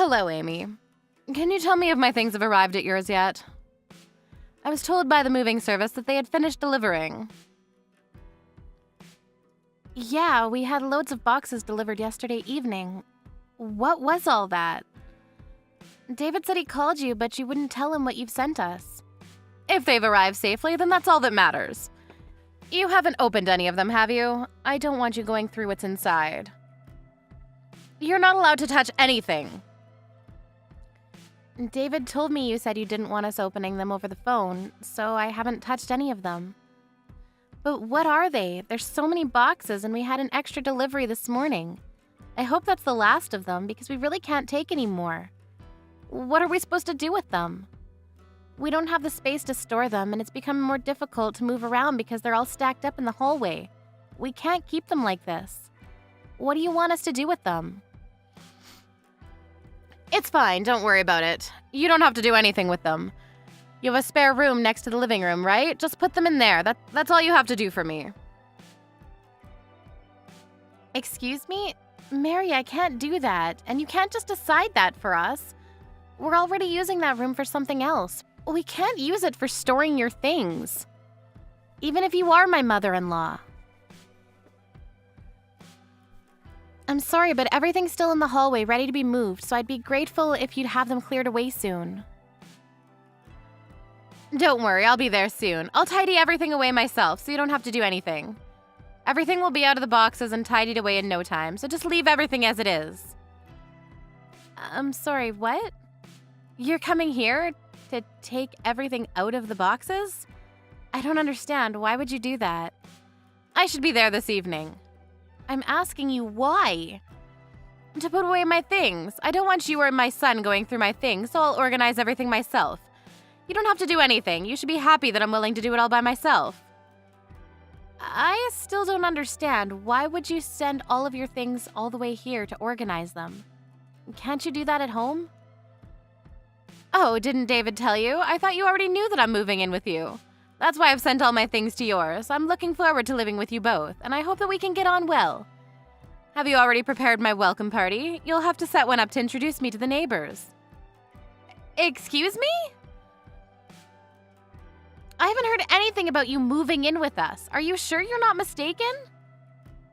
Hello, Amy. Can you tell me if my things have arrived at yours yet? I was told by the moving service that they had finished delivering. Yeah, we had loads of boxes delivered yesterday evening. What was all that? David said he called you, but you wouldn't tell him what you've sent us. If they've arrived safely, then that's all that matters. You haven't opened any of them, have you? I don't want you going through what's inside. You're not allowed to touch anything. David told me you said you didn't want us opening them over the phone, so I haven't touched any of them. But what are they? There's so many boxes, and we had an extra delivery this morning. I hope that's the last of them, because we really can't take any more. What are we supposed to do with them? We don't have the space to store them, and it's become more difficult to move around because they're all stacked up in the hallway. We can't keep them like this. What do you want us to do with them? It's fine, don't worry about it. You don't have to do anything with them. You have a spare room next to the living room, right? Just put them in there. That's all you have to do for me. Excuse me? Mary, I can't do that, and you can't just decide that for us. We're already using that room for something else. We can't use it for storing your things. Even if you are my mother-in-law. I'm sorry, but everything's still in the hallway ready to be moved, so I'd be grateful if you'd have them cleared away soon. Don't worry, I'll be there soon. I'll tidy everything away myself, so you don't have to do anything. Everything will be out of the boxes and tidied away in no time, so just leave everything as it is. I'm sorry, what? You're coming here to take everything out of the boxes? I don't understand. Why would you do that? I should be there this evening. I'm asking you why? To put away my things. I don't want you or my son going through my things, so I'll organize everything myself. You don't have to do anything. You should be happy that I'm willing to do it all by myself. I still don't understand. Why would you send all of your things all the way here to organize them? Can't you do that at home? Oh, didn't David tell you? I thought you already knew that I'm moving in with you. That's why I've sent all my things to yours. I'm looking forward to living with you both, and I hope that we can get on well. Have you already prepared my welcome party? You'll have to set one up to introduce me to the neighbors. Excuse me? I haven't heard anything about you moving in with us. Are you sure you're not mistaken?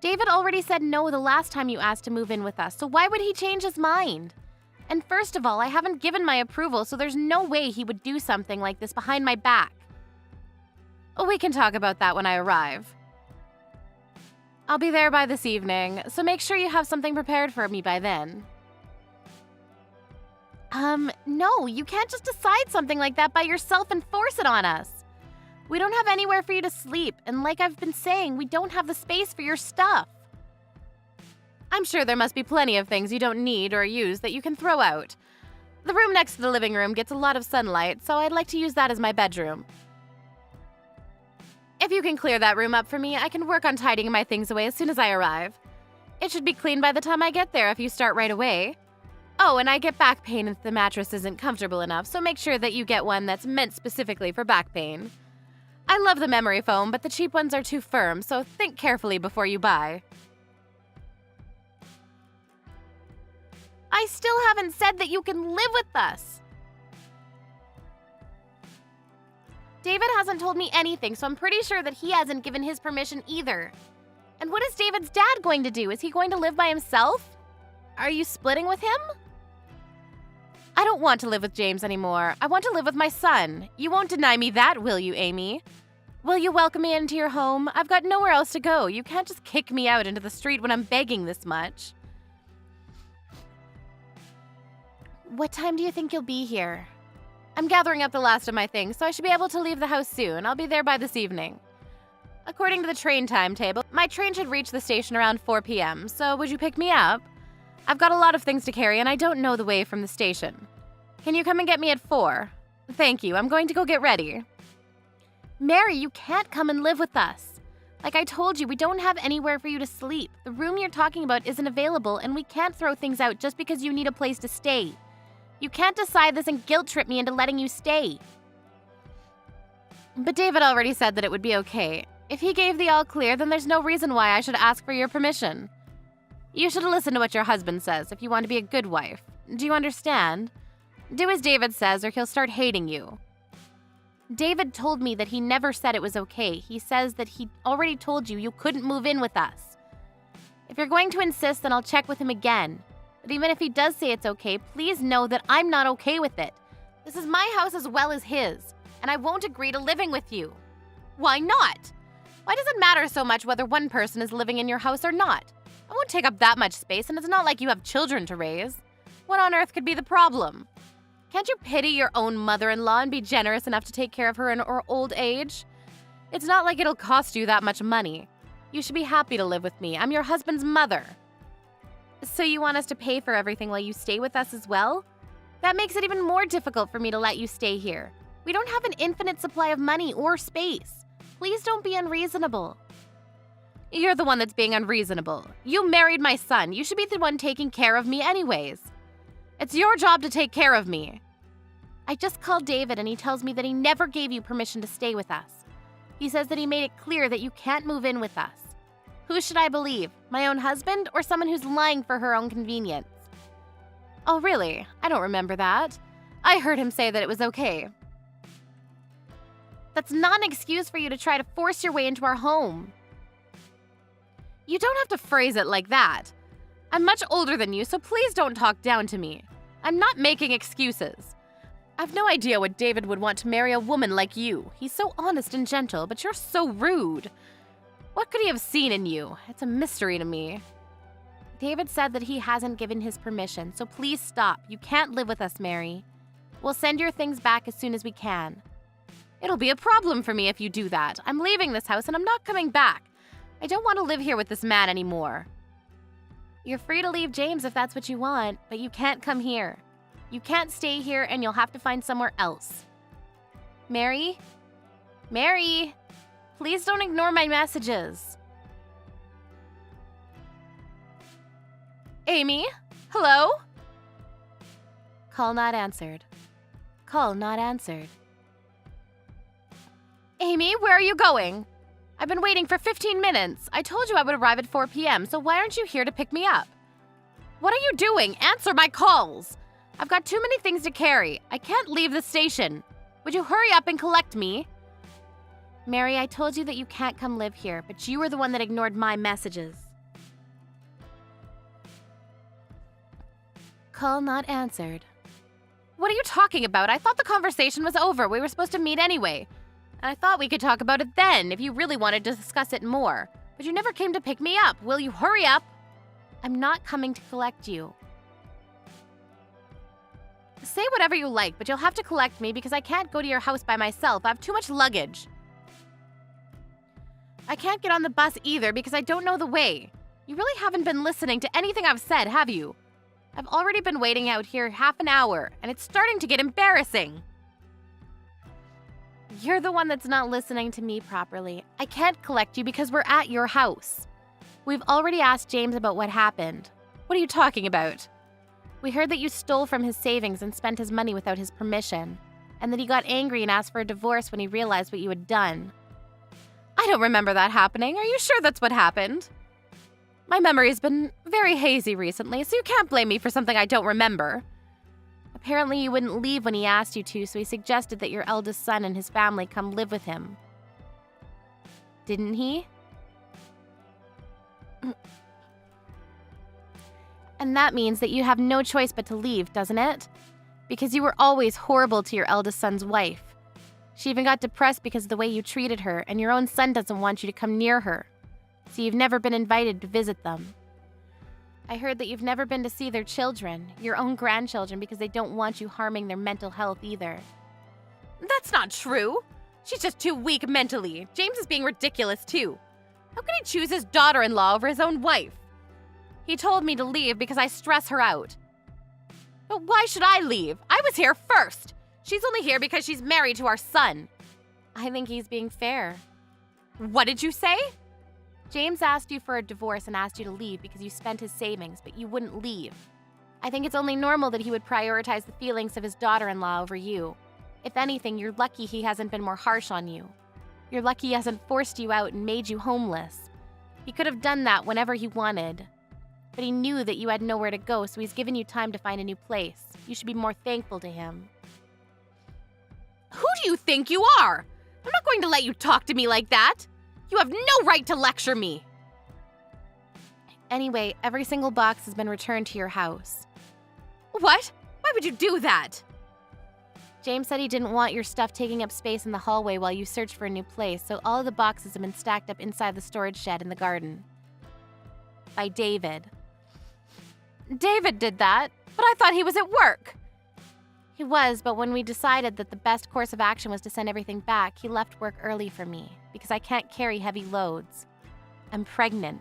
David already said no the last time you asked to move in with us, so why would he change his mind? And first of all, I haven't given my approval, so there's no way he would do something like this behind my back. We can talk about that when I arrive. I'll be there by this evening, so make sure you have something prepared for me by then. No, you can't just decide something like that by yourself and force it on us. We don't have anywhere for you to sleep, and like I've been saying, we don't have the space for your stuff. I'm sure there must be plenty of things you don't need or use that you can throw out. The room next to the living room gets a lot of sunlight, so I'd like to use that as my bedroom. If you can clear that room up for me, I can work on tidying my things away as soon as I arrive. It should be clean by the time I get there if you start right away. Oh, and I get back pain if the mattress isn't comfortable enough, so make sure that you get one that's meant specifically for back pain. I love the memory foam, but the cheap ones are too firm, so think carefully before you buy. I still haven't said that you can live with us. David hasn't told me anything, so I'm pretty sure that he hasn't given his permission either. And what is David's dad going to do? Is he going to live by himself? Are you splitting with him? I don't want to live with James anymore. I want to live with my son. You won't deny me that, will you, Amy? Will you welcome me into your home? I've got nowhere else to go. You can't just kick me out into the street when I'm begging this much. What time do you think you'll be here? I'm gathering up the last of my things, so I should be able to leave the house soon. I'll be there by this evening. According to the train timetable, my train should reach the station around 4 p.m., so would you pick me up? I've got a lot of things to carry, and I don't know the way from the station. Can you come and get me at 4? Thank you. I'm going to go get ready. Mary, you can't come and live with us. Like I told you, we don't have anywhere for you to sleep. The room you're talking about isn't available, and we can't throw things out just because you need a place to stay. You can't decide this and guilt-trip me into letting you stay. But David already said that it would be okay. If he gave the all clear, then there's no reason why I should ask for your permission. You should listen to what your husband says if you want to be a good wife. Do you understand? Do as David says or he'll start hating you. David told me that he never said it was okay. He says that he already told you you couldn't move in with us. If you're going to insist, then I'll check with him again. But even if he does say it's okay, please know that I'm not okay with it. This is my house as well as his, and I won't agree to living with you. Why not? Why does it matter so much whether one person is living in your house or not? I won't take up that much space, and it's not like you have children to raise. What on earth could be the problem? Can't you pity your own mother-in-law and be generous enough to take care of her in her old age? It's not like it'll cost you that much money. You should be happy to live with me. I'm your husband's mother. So you want us to pay for everything while you stay with us as well? That makes it even more difficult for me to let you stay here. We don't have an infinite supply of money or space. Please don't be unreasonable. You're the one that's being unreasonable. You married my son. You should be the one taking care of me anyways. It's your job to take care of me. I just called David and he tells me that he never gave you permission to stay with us. He says that he made it clear that you can't move in with us. Who should I believe? My own husband or someone who's lying for her own convenience? Oh, really? I don't remember that. I heard him say that it was okay. That's not an excuse for you to try to force your way into our home. You don't have to phrase it like that. I'm much older than you, so please don't talk down to me. I'm not making excuses. I've no idea what David would want to marry a woman like you. He's so honest and gentle, but you're so rude. What could he have seen in you? It's a mystery to me. David said that he hasn't given his permission, so please stop. You can't live with us, Mary. We'll send your things back as soon as we can. It'll be a problem for me if you do that. I'm leaving this house and I'm not coming back. I don't want to live here with this man anymore. You're free to leave James if that's what you want, but you can't come here. You can't stay here and you'll have to find somewhere else. Mary? Mary? Please don't ignore my messages. Amy? Hello? Call not answered. Call not answered. Amy, where are you going? I've been waiting for 15 minutes. I told you I would arrive at 4 p.m., so why aren't you here to pick me up? What are you doing? Answer my calls. I've got too many things to carry. I can't leave the station. Would you hurry up and collect me? Mary, I told you that you can't come live here, but you were the one that ignored my messages. Call not answered. What are you talking about? I thought the conversation was over. We were supposed to meet anyway. And I thought we could talk about it then if you really wanted to discuss it more. But you never came to pick me up. Will you hurry up? I'm not coming to collect you. Say whatever you like, but you'll have to collect me because I can't go to your house by myself. I have too much luggage. I can't get on the bus either because I don't know the way. You really haven't been listening to anything I've said, have you? I've already been waiting out here half an hour, and it's starting to get embarrassing. You're the one that's not listening to me properly. I can't collect you because we're at your house. We've already asked James about what happened. What are you talking about? We heard that you stole from his savings and spent his money without his permission, and that he got angry and asked for a divorce when he realized what you had done. I don't remember that happening. Are you sure that's what happened? My memory's been very hazy recently, so you can't blame me for something I don't remember. Apparently you wouldn't leave when he asked you to, so he suggested that your eldest son and his family come live with him. Didn't he? And that means that you have no choice but to leave, doesn't it? Because you were always horrible to your eldest son's wife. She even got depressed because of the way you treated her, and your own son doesn't want you to come near her. So you've never been invited to visit them. I heard that you've never been to see their children, your own grandchildren, because they don't want you harming their mental health either. That's not true. She's just too weak mentally. James is being ridiculous too. How can he choose his daughter-in-law over his own wife? He told me to leave because I stress her out. But why should I leave? I was here first. She's only here because she's married to our son. I think he's being fair. What did you say? James asked you for a divorce and asked you to leave because you spent his savings, but you wouldn't leave. I think it's only normal that he would prioritize the feelings of his daughter-in-law over you. If anything, you're lucky he hasn't been more harsh on you. You're lucky he hasn't forced you out and made you homeless. He could have done that whenever he wanted. but he knew that you had nowhere to go, so he's given you time to find a new place. You should be more thankful to him. Who do you think you are? I'm not going to let you talk to me like that. You have no right to lecture me. Anyway, every single box has been returned to your house. What? Why would you do that? James said he didn't want your stuff taking up space in the hallway while you searched for a new place, so all of the boxes have been stacked up inside the storage shed in the garden. By David. David did that, but I thought he was at work. He was, but when we decided that the best course of action was to send everything back, he left work early for me, because I can't carry heavy loads. I'm pregnant.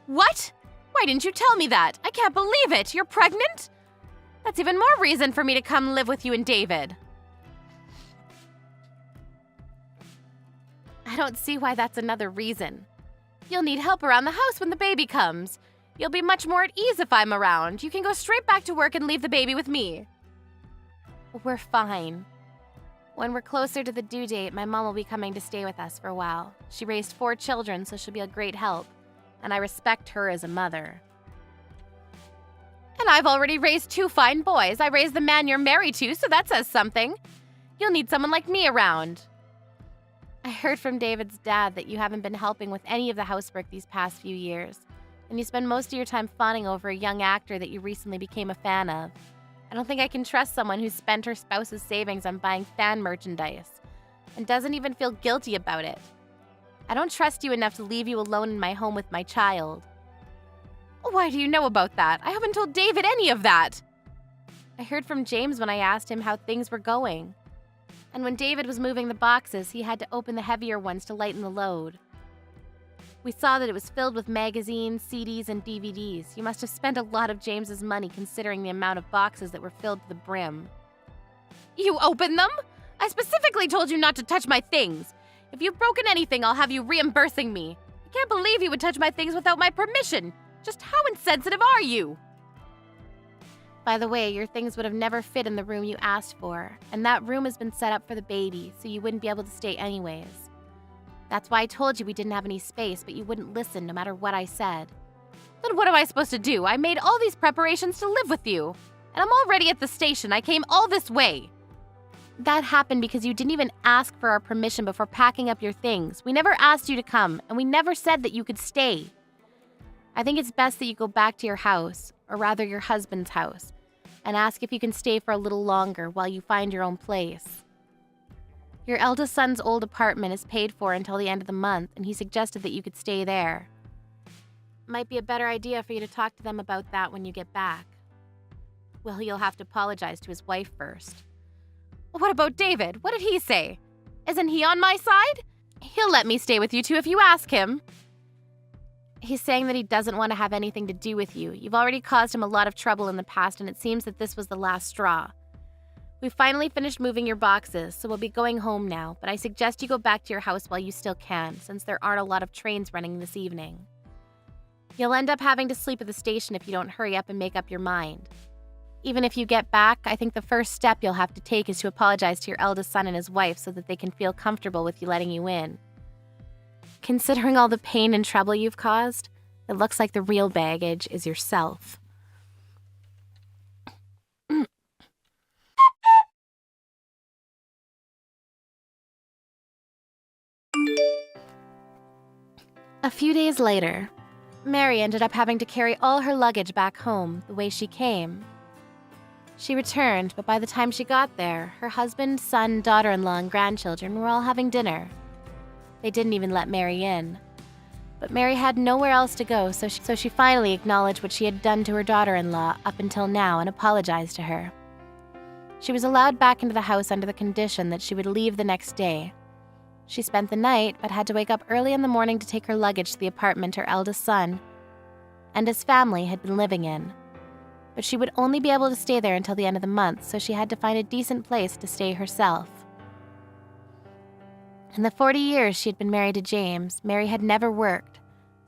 What? Why didn't you tell me that? I can't believe it! You're pregnant? That's even more reason for me to come live with you and David. I don't see why that's another reason. You'll need help around the house when the baby comes. You'll be much more at ease if I'm around. You can go straight back to work and leave the baby with me. We're fine. When we're closer to the due date, my mom will be coming to stay with us for a while. She raised 4 children, so she'll be a great help. And I respect her as a mother. And I've already raised 2 fine boys. I raised the man you're married to, so that says something. You'll need someone like me around. I heard from David's dad that you haven't been helping with any of the housework these past few years, and you spend most of your time fawning over a young actor that you recently became a fan of. I don't think I can trust someone who's spent her spouse's savings on buying fan merchandise and doesn't even feel guilty about it. I don't trust you enough to leave you alone in my home with my child. Why do you know about that? I haven't told David any of that. I heard from James when I asked him how things were going. And when David was moving the boxes, he had to open the heavier ones to lighten the load. We saw that it was filled with magazines, CDs, and DVDs. You must have spent a lot of James's money considering the amount of boxes that were filled to the brim. You opened them? I specifically told you not to touch my things. If you've broken anything, I'll have you reimbursing me. I can't believe you would touch my things without my permission. Just how insensitive are you? By the way, your things would have never fit in the room you asked for, and that room has been set up for the baby, so you wouldn't be able to stay anyways. That's why I told you we didn't have any space, but you wouldn't listen no matter what I said. Then what am I supposed to do? I made all these preparations to live with you, and I'm already at the station. I came all this way. That happened because you didn't even ask for our permission before packing up your things. We never asked you to come, and we never said that you could stay. I think it's best that you go back to your house, or rather your husband's house, and ask if you can stay for a little longer while you find your own place. Your eldest son's old apartment is paid for until the end of the month, and he suggested that you could stay there. Might be a better idea for you to talk to them about that when you get back. Well, you'll have to apologize to his wife first. What about David? What did he say? Isn't he on my side? He'll let me stay with you two if you ask him. He's saying that he doesn't want to have anything to do with you. You've already caused him a lot of trouble in the past, and it seems that this was the last straw. We've finally finished moving your boxes, so we'll be going home now, but I suggest you go back to your house while you still can, since there aren't a lot of trains running this evening. You'll end up having to sleep at the station if you don't hurry up and make up your mind. Even if you get back, I think the first step you'll have to take is to apologize to your eldest son and his wife so that they can feel comfortable with you letting you in. Considering all the pain and trouble you've caused, it looks like the real baggage is yourself. A few days later, Mary ended up having to carry all her luggage back home the way she came. She returned, but by the time she got there, her husband, son, daughter-in-law, and grandchildren were all having dinner. They didn't even let Mary in. But Mary had nowhere else to go, so she finally acknowledged what she had done to her daughter-in-law up until now and apologized to her. She was allowed back into the house under the condition that she would leave the next day. She spent the night, but had to wake up early in the morning to take her luggage to the apartment her eldest son and his family had been living in. But she would only be able to stay there until the end of the month, so she had to find a decent place to stay herself. In the 40 years she had been married to James, Mary had never worked,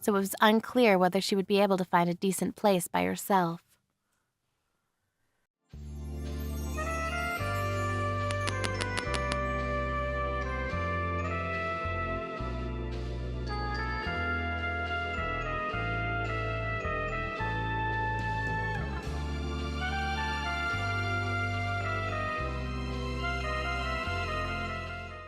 so it was unclear whether she would be able to find a decent place by herself.